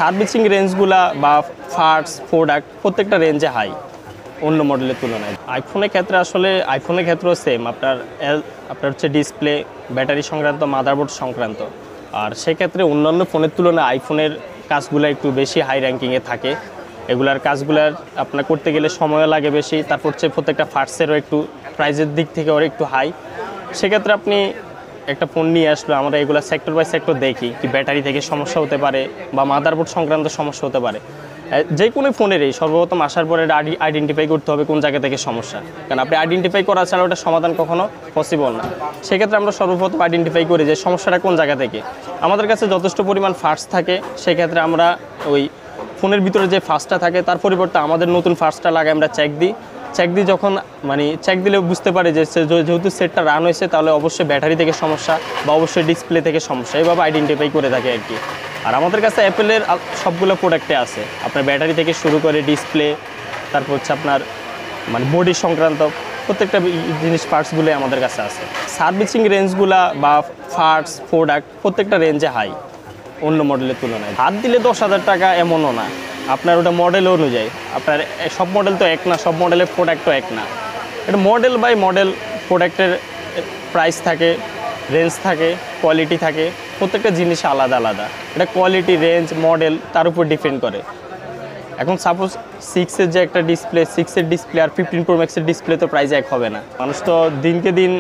Servicing রেঞ্জগুলা বা parts product প্রত্যেকটা রেঞ্জে হাই অন্য মডেলের তুলনায়। আইফোনের ক্ষেত্রেও সেম আপনার হচ্ছে ডিসপ্লে, ব্যাটারি সংক্রান্ত, মাদারবোর্ড সংক্রান্ত। আর সেক্ষেত্রে অন্যান্য ফোনের তুলনায় আইফোনের কাজগুলো একটু বেশি হাই র্যাঙ্কিংয়ে থাকে। এগুলার কাজগুলার আপনার করতে গেলে সময়ও লাগে বেশি, তারপর হচ্ছে প্রত্যেকটা পার্টসেরও একটু প্রাইসের দিক থেকে ওরা একটু হাই। সেক্ষেত্রে আপনি একটা ফোন নিয়ে আসলো, আমরা এগুলো সেক্টর বাই সেক্টর দেখি কি ব্যাটারি থেকে সমস্যা হতে পারে বা মাদারবোর্ড সংক্রান্ত সমস্যা হতে পারে। যে কোনো ফোনেরই সর্বপ্রথম আসার পরে আইডেন্টিফাই করতে হবে কোন জায়গা থেকে সমস্যা, কারণ আপনি আইডেন্টিফাই করা ছাড়া ওটা সমাধান কখনো পসিবল না। সেক্ষেত্রে আমরা সর্বপ্রথম আইডেন্টিফাই করি যে সমস্যাটা কোন জায়গা থেকে। আমাদের কাছে যথেষ্ট পরিমাণ পার্টস থাকে, সেক্ষেত্রে আমরা ওই ফোনের ভিতরে যে ফার্স্টটা থাকে তার পরিবর্তে আমাদের নতুন ফার্স্টটা লাগে আমরা চেক দিই যখন চেক দিলে বুঝতে পারি যে যেহেতু সেটটা রান হয়েছে তাহলে অবশ্যই ব্যাটারি থেকে সমস্যা বা অবশ্যই ডিসপ্লে থেকে সমস্যা, এইভাবে আইডেন্টিফাই করে থাকে আর কি। আর আমাদের কাছে অ্যাপেলের সবগুলো প্রোডাক্টে আছে, আপনার ব্যাটারি থেকে শুরু করে ডিসপ্লে, তারপর হচ্ছে আপনার বডি সংক্রান্ত প্রত্যেকটা জিনিস পার্টসগুলো আমাদের কাছে আছে। সার্ভিসিং রেঞ্জগুলা বা পার্টস প্রোডাক্ট প্রত্যেকটা রেঞ্জে হাই অন্য মডেলের তুলনায়। হাত দিলে 10,000 টাকা এমনও না, আপনার ওটা মডেল অনুযায়ী। আপনার সব মডেল তো এক না, সব মডেলের প্রোডাক্টও এক না। এটা মডেল বাই মডেল প্রোডাক্টের প্রাইস থাকে, রেঞ্জ থাকে, কোয়ালিটি থাকে, প্রত্যেকটা জিনিস আলাদা আলাদা। এটা কোয়ালিটি, রেঞ্জ, মডেল তার উপর ডিপেন্ড করে। এখন সাপোজ 6-এর যে একটা ডিসপ্লে, 6-এর ডিসপ্লে আর 15 Pro Max-এর ডিসপ্লে তো প্রাইস এক হবে না। মানুষ তো দিনকে দিন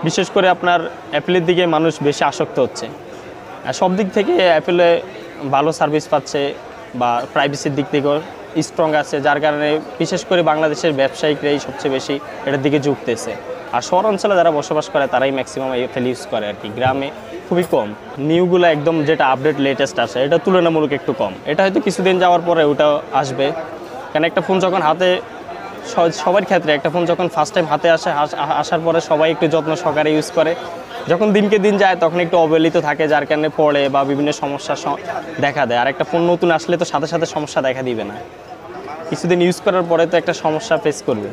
বিশেষ করে আপনার অ্যাপেলের দিকে মানুষ বেশি আসক্ত হচ্ছে। আর সব দিক থেকে অ্যাপেলে ভালো সার্ভিস পাচ্ছে বা প্রাইভেসির দিক থেকেও স্ট্রং আছে, যার কারণে বিশেষ করে বাংলাদেশের ব্যবসায়িকরাই সবচেয়ে বেশি এটার দিকে ঝুঁকতেছে। আর শহর অঞ্চলে যারা বসবাস করে তারাই ম্যাক্সিমাম অ্যাপেল ইউজ করে আর কি, গ্রামে খুবই কম। নিউগুলো একদম যেটা আপডেট লেটেস্ট আসে এটা তুলনামূলক একটু কম। এটা হয়তো কিছুদিন যাওয়ার পরে ওটাও আসবে, কারণ একটা ফোন যখন হাতে, সবার ক্ষেত্রে একটা ফোন যখন ফার্স্ট টাইম হাতে আসার পরে সবাই একটু যত্ন সহকারে ইউজ করে। যখন দিনকে দিন যায় তখন একটু অবহেলিত থাকে, যার কারণে পড়ে বা বিভিন্ন সমস্যা দেখা দেয়। আর একটা ফোন নতুন আসলে তো সাথে সাথে সমস্যা দেখা দিবে না, কিছুদিন ইউজ করার পরে তো একটা সমস্যা ফেস করবে।